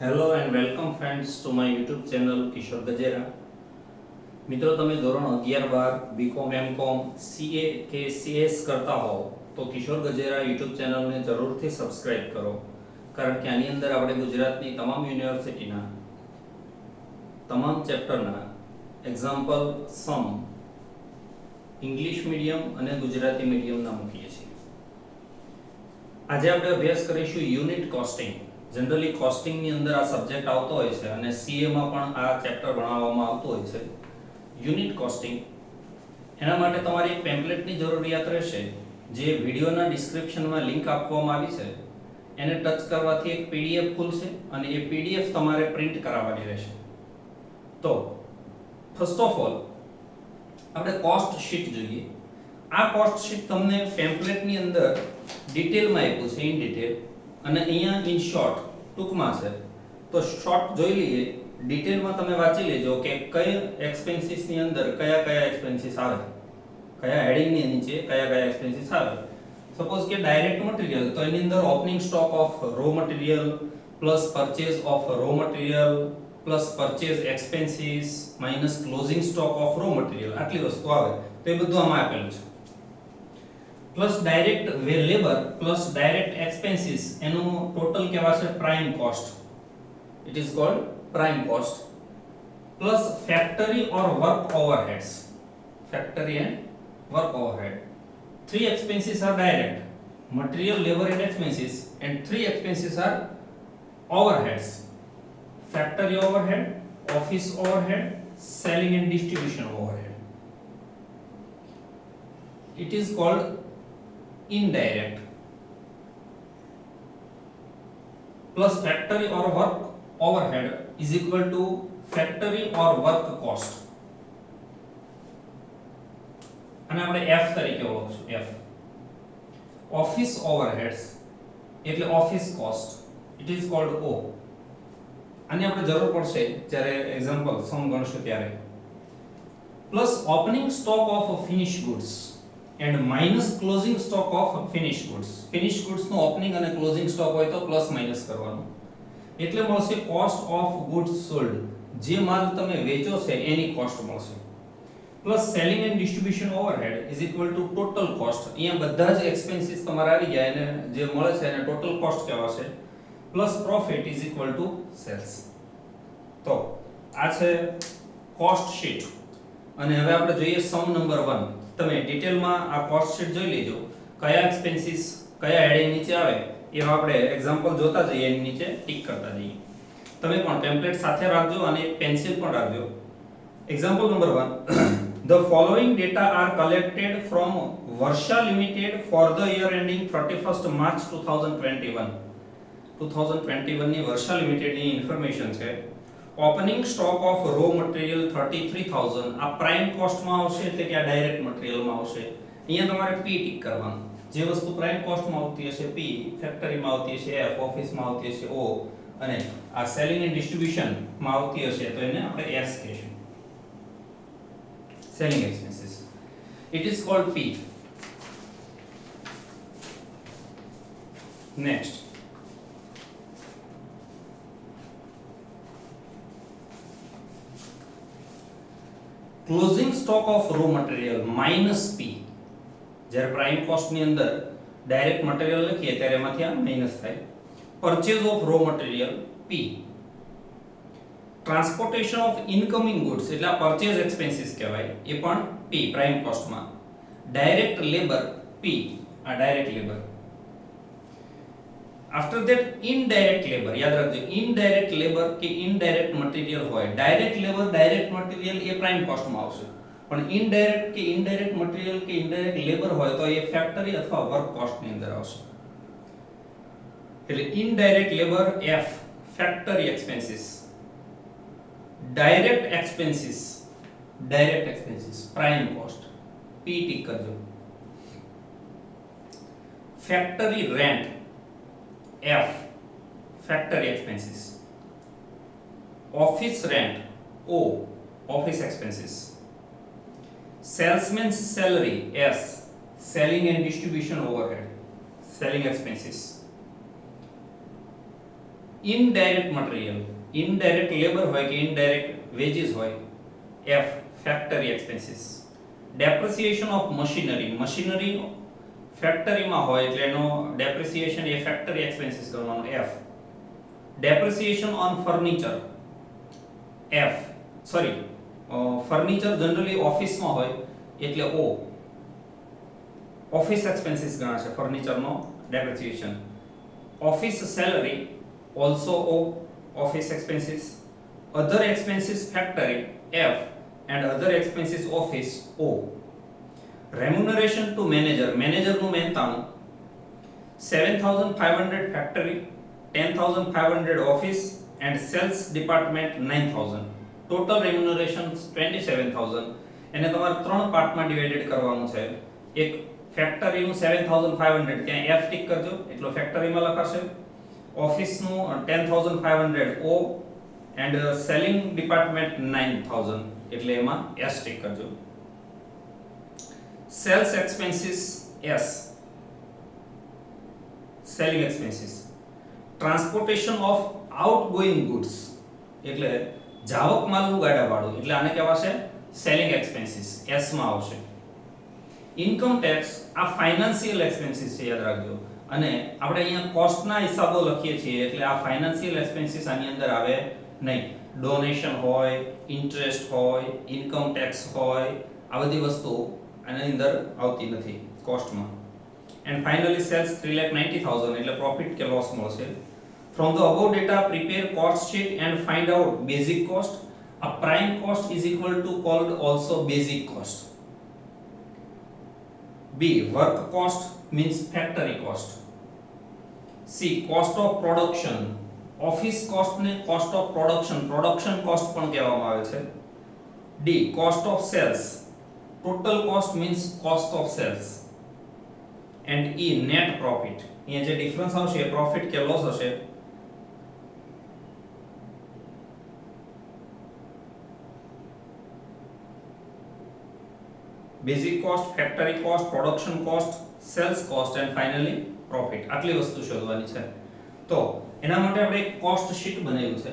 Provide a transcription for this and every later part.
Hello and welcome friends to my YouTube channel Kishore Gajera. મિત્રો, તમે ધોરણ 11-12 બીકોમ એમકોમ સીએ કે સીએસ કરતા હો તો કિશોર ગજેરા યુટ્યુબ ચેનલને જરૂરથી સબસ્ક્રાઇબ કરો, કારણ કે આની અંદર આપણે ગુજરાતની તમામ યુનિવર્સિટીના તમામ ચેપ્ટરના એક્ઝામ્પલ સમ ઇંગ્લિશ મીડિયમ અને ગુજરાતી મીડિયમના મૂકીએ છીએ. આજે આપણે અભ્યાસ કરીશું યુનિટ કોસ્ટિંગ. જનરલી કોસ્ટિંગ ની અંદર આ સબ્જેક્ટ આવતો હોય છે અને સીએ માં પણ આ ચેપ્ટર ભણાવવામાં આવતું હોય છે. યુનિટ કોસ્ટિંગ, એના માટે તમારી એક પેમ્પલેટની જરૂરિયાત રહેશે, જે વિડિયોના ડિસ્ક્રિપ્શનમાં લિંક આપવામાં આવી છે. એને ટચ કરવાથી એક પીડીએફ ખુલશે અને એ પીડીએફ તમારે પ્રિન્ટ કરાવવાની રહેશે. તો ફર્સ્ટ ઓફ ઓલ આપણે કોસ્ટ શીટ જોઈએ. આ કોસ્ટ શીટ તમને પેમ્પલેટની અંદર ડિટેલમાં આપ્યું છે, ઇન ડિટેલ, અને અહીંયા ઇન શોર્ટ ટૂંકમાં છે. તો શોર્ટ જોઈ લઈએ, ડિટેલમાં તમે વાંચી લેજો કે કઈ એક્સપેન્સીસ ની અંદર કયા કયા એક્સપેન્સીસ આવે, કયા હેડિંગ ની નીચે કયા કયા એક્સપેન્સીસ આવે. સપોઝ કે ડાયરેક્ટ મટીરીયલ, તો એની અંદર opening stock of raw material plus purchase of raw material plus purchase expenses minus closing stock of raw material, આટલી વસ્તુ આવે. તો એ બધું આમાં આપેલું છે. Plus direct labour plus direct expenses, એનું ટોટલ કહેવાશે prime cost. It is called prime cost. Plus factory or work overheads, factory and work overhead. Three expenses are direct: material, labor and expenses, and three expenses are overheads: factory overhead, office overhead, selling and distribution overhead. It is called indirect. Plus factory or work overhead is equal to factory or work cost. અને આપણે F તરીકે ઓળખશું. F office overheads એટલે office cost, it is called O. આની આપણે જરૂર પડશે જ્યારે example sum ગણશું ત્યારે. Plus opening stock of finish goods and minus closing stock of finish goods. Finish goods નો ઓપનિંગ અને ક્લોઝિંગ સ્ટોક હોય તો પ્લસ માઈનસ કરવાનું, એટલે મળશે કોસ્ટ ઓફ ગુડ્સ સોલ્ડ. જે માલ તમે વેચો છે એની કોસ્ટ મળશે. Plus selling and distribution overhead is equal two total cost. અહીંયા બધા જ એક્સપેન્સીસ તમારે આવી ગયા અને જે મળે છે એને ટોટલ કોસ્ટ કહેવાશે. Plus profit is equal to sales. તો આ છે કોસ્ટ શીટ. અને હવે આપણે જોઈએ સમ નંબર 1. તમે ડિટેલમાં આ કોસ્ટ શીટ જોઈ લેજો, કયા એક્સપેન્સીસ કયા હેડિંગ નીચે આવે એવા આપણે એક્ઝામ્પલ જોતા જઈએ, એની નીચે ટિક કરતા જઈએ. તમે પણ ટેમ્પલેટ સાથે રાખજો અને પેન્સિલ પણ રાખજો. Example number 1. The following data are collected from Varsha Limited for the year ending 31st March 2021. 2021 ની વર્ષા લિમિટેડ ની ઇન્ફોર્મેશન છે. Opening stock of raw material 33000. આ પ્રાઇમ કોસ્ટ માં આવશે, એટલે કે આ ડાયરેક્ટ મટીરીયલ માં આવશે. અહીંયા તમારે P ટિક કરવાનું. જે વસ્તુ પ્રાઇમ કોસ્ટ માં આવતી હશે P, ફેક્ટરી માં આવતી હશે F, ઓફિસ માં આવતી હશે O, અને આ સેલિંગ એન્ડ ડિસ્ટ્રીબ્યુશન માં આવતી હશે તો એને આપણે S કહીશું. Selling expenses. It is called P. Next. Closing stock of raw material minus P. જ્યારે પ્રાઇમ કોસ્ટ ની અંદર ડાયરેક્ટ મટીરીયલ લખીએ ત્યારે એમાંથી આ માઈનસ થાય. Purchase of raw material P. Transportation of incoming goods એટલે આ પરચેઝ એક્સપેન્સીસ કહેવાય, એ પણ P પ્રાઇમ કોસ્ટમાં. ડાયરેક્ટ લેબર P, આ direct labour. After that indirect labour, યાદ રાખજો, ઇનડાયરેક્ટ લેબર કે ઇનડાયરેક્ટ મટીરીયલ હોય. ડાયરેક્ટ લેબર ડાયરેક્ટ મટીરીયલ એ પ્રાઇમ કોસ્ટમાં આવશે, પણ ઇનડાયરેક્ટ કે ઇનડાયરેક્ટ મટીરીયલ કે ઇનડાયરેક્ટ લેબર હોય તો એ ફેક્ટરી અથવા વર્ક કોસ્ટની અંદર આવશે. એટલે indirect labour F, factory expenses. Direct expenses prime cost P टिक करजो. Factory rent F, factory expenses. Office rent O, office expenses. Salesman salary S, selling and distribution overhead, selling expenses. Indirect material, indirect labour હોય કે indirect veggies હોય, F factory expenses. Depreciation of machinery, machinery ફેક્ટરીમાં હોય એટલે એનો depreciation એ factory expenses કરવાનો, F. Depreciation on furniture, F. Sorry, furniture generally ઓફિસમાં હોય એટલે O. ઓફિસ એક્સપેન્સીસ ગણાશે ફર્નિચરનો depreciation. Office salary also O, office expenses. Other expenses factory, F, and other expenses office, O. Remuneration to manager, manager નું મહેનતાણું 7,500 factory, 10,500 office and sales department 9,000. Total remuneration 27,000. એને તમારે ત્રણ પાર્ટમાં divided કરવાનું છે. એક ફેક્ટરીનું 7,500 ત્યાં F ટિક કરજો એટલો ફેક્ટરીમાં લખાશે. ઓફિસનું 10,500 O એન્ડ સેલિંગ ડિપાર્ટમેન્ટ 9,000 એટલે એમાં S ટિક કરજો. Sales expenses S, selling expenses. Transportation of outgoing goods એટલે જાવક માલનું ગાડાવાળું એટલે આને કહેવાશે સેલિંગ એક્સપેન્સીસ, S માં આવશે. ઇન્કમ ટેક્સ આ ફાઇનાન્શિયલ એક્સપેન્સીસ છે, યાદ રાખજો. અને આપણે અહીંયા કોસ્ટના હિસાબો લખીએ છીએ એટલે આ ફાઇનાન્શિયલ એક્સપેન્સીસ આની અંદર આવે નહીં. ડોનેશન હોય, ઇન્ટરેસ્ટ હોય, ઇન્કમ ટેક્સ હોય, આ બધી વસ્તુઓ આની અંદર આવતી નથી કોસ્ટમાં. એન્ડ ફાઇનલી સેલ્સ 3,90,000 એટલે પ્રોફિટ કે લોસ મળશે. From the above data prepare cost sheet and find out basic cost. A prime cost is equal to called also basic cost. B, work cost means factory cost. C, cost of production. Office cost ને cost of production, production cost પણ કહેવામાં આવે છે. D, cost of sales. Total cost means cost of sales. And E, net profit. અહીંયા જે difference આવશે એ profit કે loss હશે. Basic cost, factory cost, production cost, sales cost and finally profit. આટલી વસ્તુ શોધવાની છે. તો એના માટે આપણે એક કોસ્ટ શીટ બનાવ્યું છે.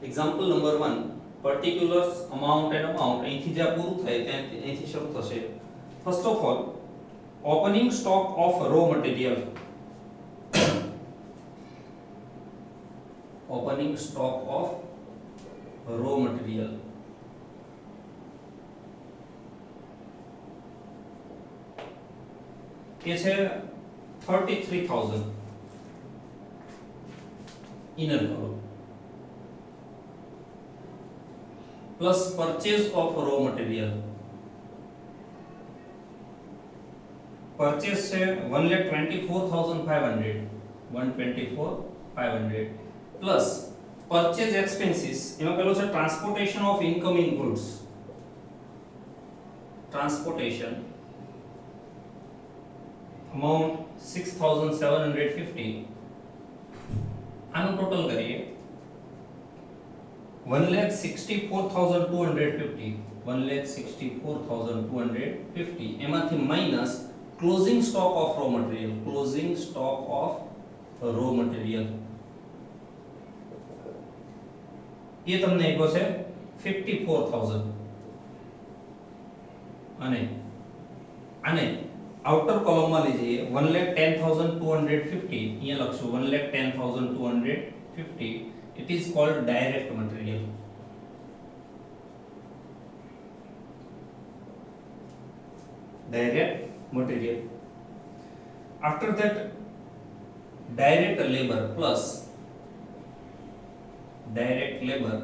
Example number 1, particulars, amount and amount. અહીંથી જે પૂરું થાય ત્યાં અહીંથી શરૂ થશે. First of all, opening stock of raw material. Opening stock of raw material કે છે 33,000 ઇનર કરો plus purchase of raw material. Purchase છે 1,24,500 1,24,500 પ્લસ પરચેઝ એક્સપેન્સીસ એમાં પેલો છે transportation of incoming goods. Transportation amount 6,750. આનું ટોટલ કરીએ 1,64,250 1,64,250 એમાંથી minus closing stock of raw material. Closing stock of raw material એ તમને આપ્યો છે 54,000 અને આને આઉટર કોલમમાં લઈ જઈએ 1,10,250 અહીંયા લખશું 1,10,250. It is called direct material. Direct material. After that, direct labor plus direct labor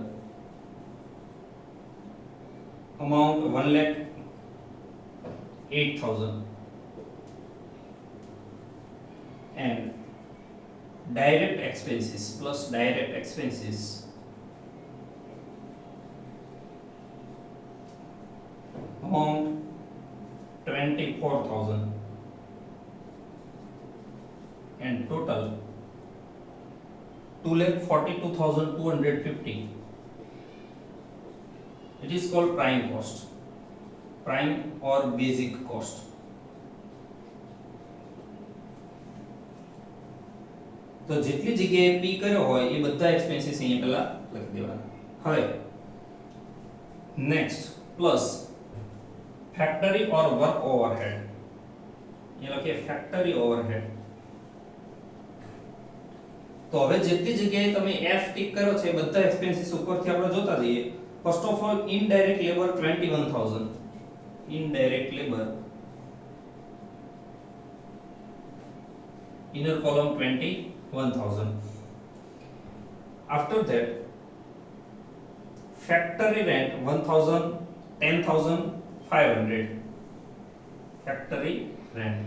amount 1,08,000 and direct expenses plus direct expenses amount 24,000 and total 2,42,250. It is called prime cost, prime or basic cost. तो જેટલી જગ્યાએ P કર્યો હોય એ બધા expenses અહીંયા પહેલા લખી દેવાના. હવે નેક્સ્ટ પ્લસ ફેક્ટરી ઓર વર્ક ઓવરહેડ. અહીંયા લખીએ ફેક્ટરી ઓવરહેડ. તો હવે જેટલી જગ્યાએ તમે F ટિક કર્યો છે બધા એક્સપેન્સીસ ઉપરથી આપણે જોતા જઈએ. First of all indirect labour 21000. Indirect labour inner column 21000. After that factory rent 1000, 10500. Factory rent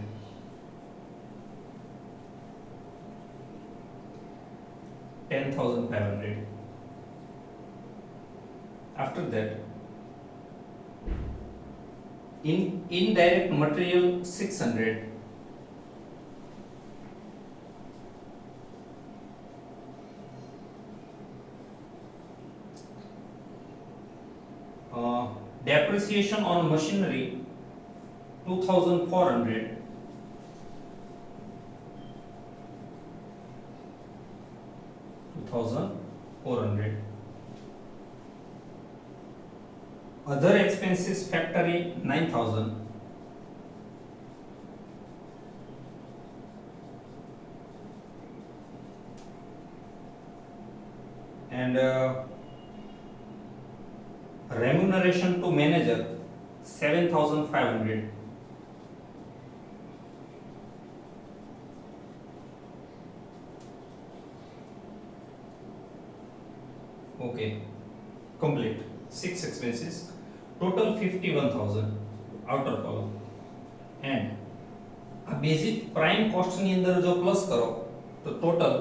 10500. After that indirect material 600. Depreciation on machinery 2400. Other expenses factory 9000. And remuneration to manager 7500. Okay, complete 6 expenses, total 51000 outer column. And a basic prime cost ની અંદર જો plus કરો તો total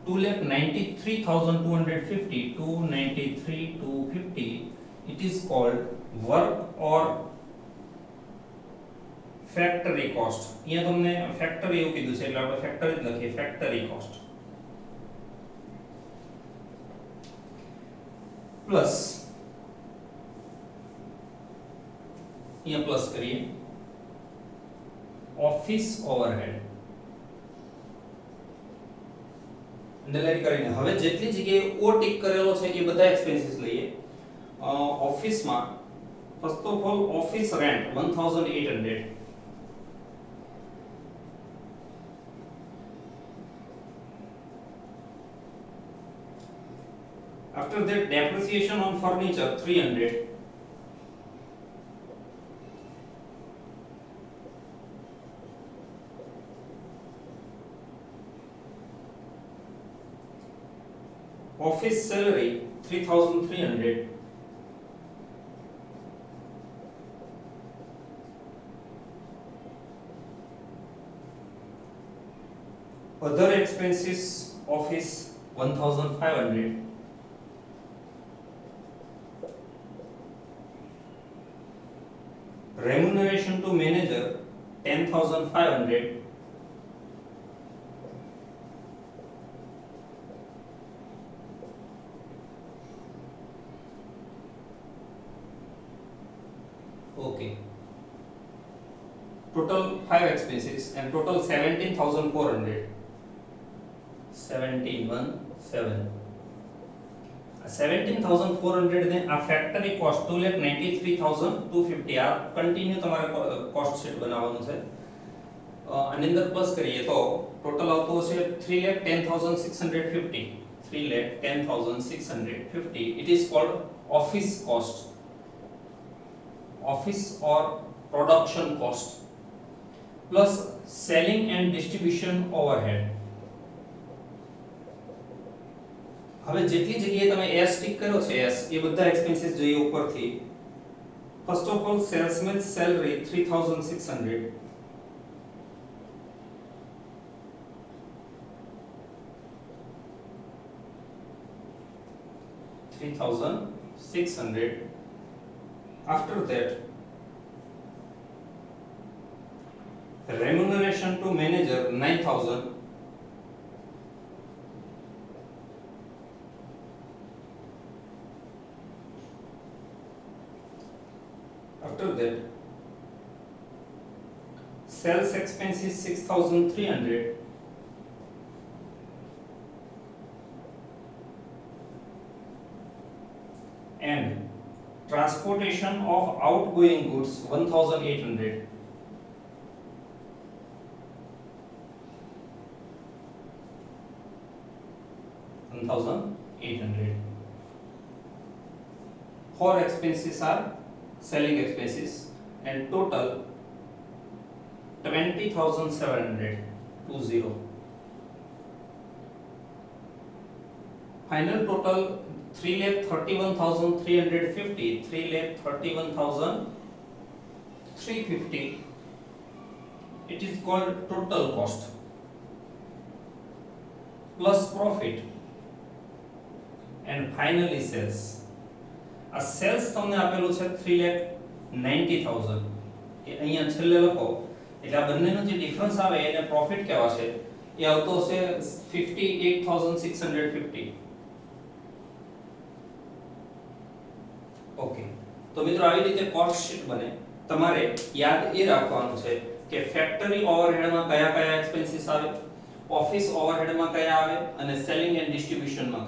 2,93,250, 293,250. It is called work or factory cost. અહીંયા તમને factory એવું કીધું છે એટલે આપણે ફેક્ટરી જ લખીએ, ફેક્ટરી કોસ્ટ પ્લસ અહીંયા પ્લસ કરીએ ઓફિસ ઓવરહેડ. અંડરલાઈન કરીને હવે જેટલી જગ્યાએ ઓ ટિક કરેલો છે એ બધા એક્સપેન્સીસ લઈએ. ઓફિસમાં first of all office rent 1800. After that depreciation on furniture 300. Office salary 3300. Other expenses office 1500. Remuneration to manager 10,500. Okay, total 5 expenses and total 17,400. 17,117. 17,400 ને આ ફેક્ટરી કોસ્ટ 2,93,250 આ કન્ટિન્યુ તમારે કોસ્ટ શીટ બનાવવાનું છે. આની અંદર પ્લસ કરીએ તો ટોટલ આવતું હશે 3,10,650. 3,10,650. It is called office cost, office or production cost, plus selling and distribution overhead. હવે જેટલી જગ્યાએ તમે S ટિક કર્યો છે S એ બધા એક્સપેન્સીસ જોઈએ ઉપરથી. First of all salesman salary 3600. $3,600. After that remuneration to manager 9,000. After that sales expenses 6,300. and transportation of outgoing goods 1800. Four expenses are selling expenses and total 20,700. Final total 3,31,350. 3,31,350. It is called total cost plus profit and finally sales. આ cells તમને આપેલું છે 3,90,000 એ અહીંયા છેલ્લે લખો એટલે આ બંનેનો જે ડિફરન્સ આવે એને પ્રોફિટ કહેવાશે. એ આવતો છે 58,650. ઓકે, તો મિત્રો આવી રીતે કોસ્ટ શીટ બને. તમારે યાદ એ રાખવાનું છે કે ફેક્ટરી ઓવરહેડમાં કયા કયા એક્સપેન્સીસ આવે, ઓફિસ ઓવરહેડમાં કયા આવે અને સેલિંગ એન્ડ ડિસ્ટ્રીબ્યુશનમાં